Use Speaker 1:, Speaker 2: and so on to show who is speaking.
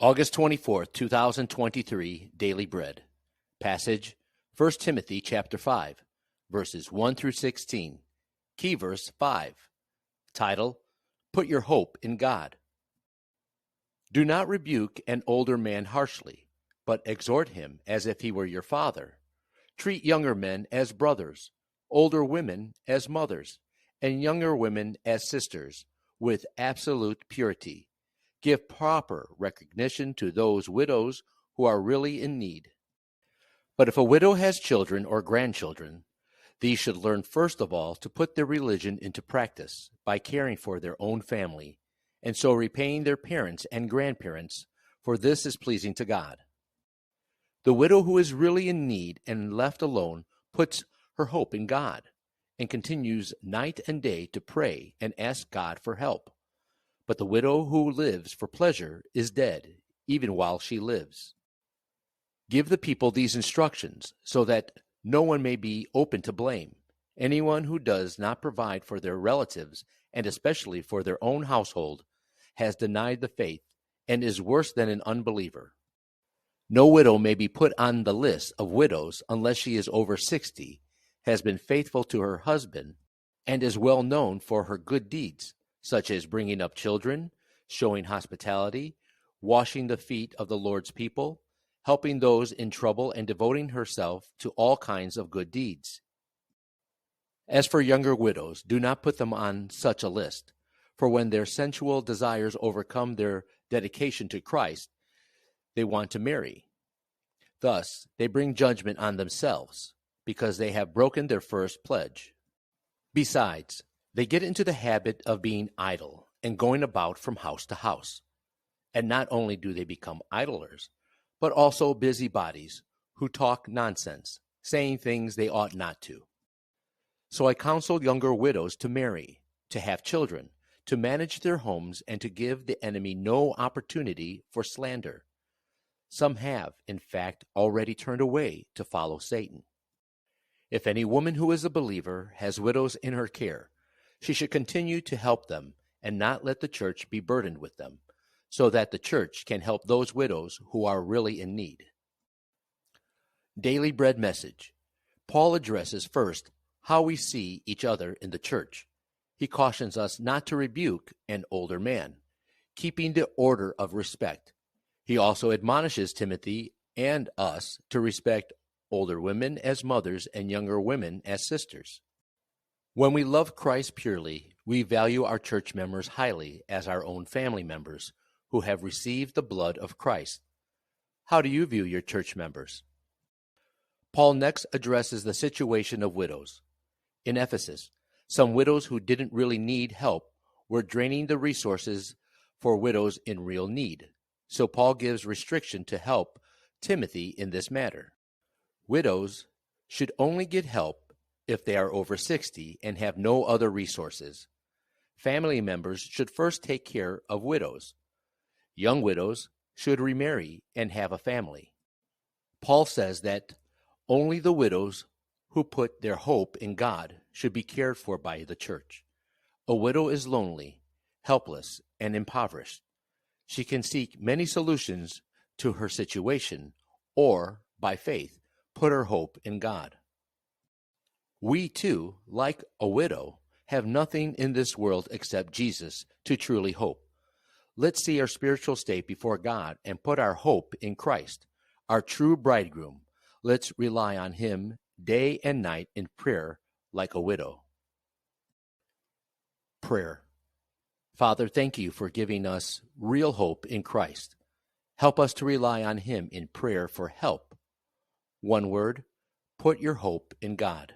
Speaker 1: August 24th, 2023, Daily Bread. Passage, 1 Timothy chapter 5, verses 1 through 16. Key verse 5. Title, Put Your Hope in God. Do not rebuke an older man harshly, but exhort him as if he were your father. Treat younger men as brothers, older women as mothers, and younger women as sisters, with absolute purity. Give proper recognition to those widows who are really in need. But if a widow has children or grandchildren, these should learn first of all to put their religion into practice by caring for their own family, and so repaying their parents and grandparents, for this is pleasing to God. The widow who is really in need and left alone puts her hope in God, and continues night and day to pray and ask God for help. But the widow who lives for pleasure is dead, even while she lives. Give the people these instructions, so that no one may be open to blame. Anyone who does not provide for their relatives, and especially for their own household, has denied the faith and is worse than an unbeliever. No widow may be put on the list of widows unless she is over 60, has been faithful to her husband, and is well known for her good deeds, such as bringing up children, showing hospitality, washing the feet of the Lord's people, helping those in trouble, and devoting herself to all kinds of good deeds. As for younger widows, do not put them on such a list, for when their sensual desires overcome their dedication to Christ, they want to marry. Thus, they bring judgment on themselves, because they have broken their first pledge. Besides, they get into the habit of being idle and going about from house to house. And not only do they become idlers, but also busybodies who talk nonsense, saying things they ought not to. So I counsel younger widows to marry, to have children, to manage their homes, and to give the enemy no opportunity for slander. Some have, in fact, already turned away to follow Satan. If any woman who is a believer has widows in her care, she should continue to help them and not let the church be burdened with them, so that the church can help those widows who are really in need. Daily Bread Message. Paul addresses first how we see each other in the church. He cautions us not to rebuke an older man, keeping the order of respect. He also admonishes Timothy and us to respect older women as mothers and younger women as sisters. When we love Christ purely, we value our church members highly as our own family members who have received the blood of Christ. How do you view your church members? Paul next addresses the situation of widows. In Ephesus, some widows who didn't really need help were draining the resources for widows in real need. So Paul gives restriction to help Timothy in this matter. Widows should only get help if they are over 60 and have no other resources. Family members should first take care of widows. Young widows should remarry and have a family. Paul says that only the widows who put their hope in God should be cared for by the church. A widow is lonely, helpless, and impoverished. She can seek many solutions to her situation, or, by faith, put her hope in God. We, too, like a widow, have nothing in this world except Jesus to truly hope. Let's see our spiritual state before God and put our hope in Christ, our true bridegroom. Let's rely on him day and night in prayer like a widow. Prayer. Father, thank you for giving us real hope in Christ. Help us to rely on him in prayer for help. One word, put your hope in God.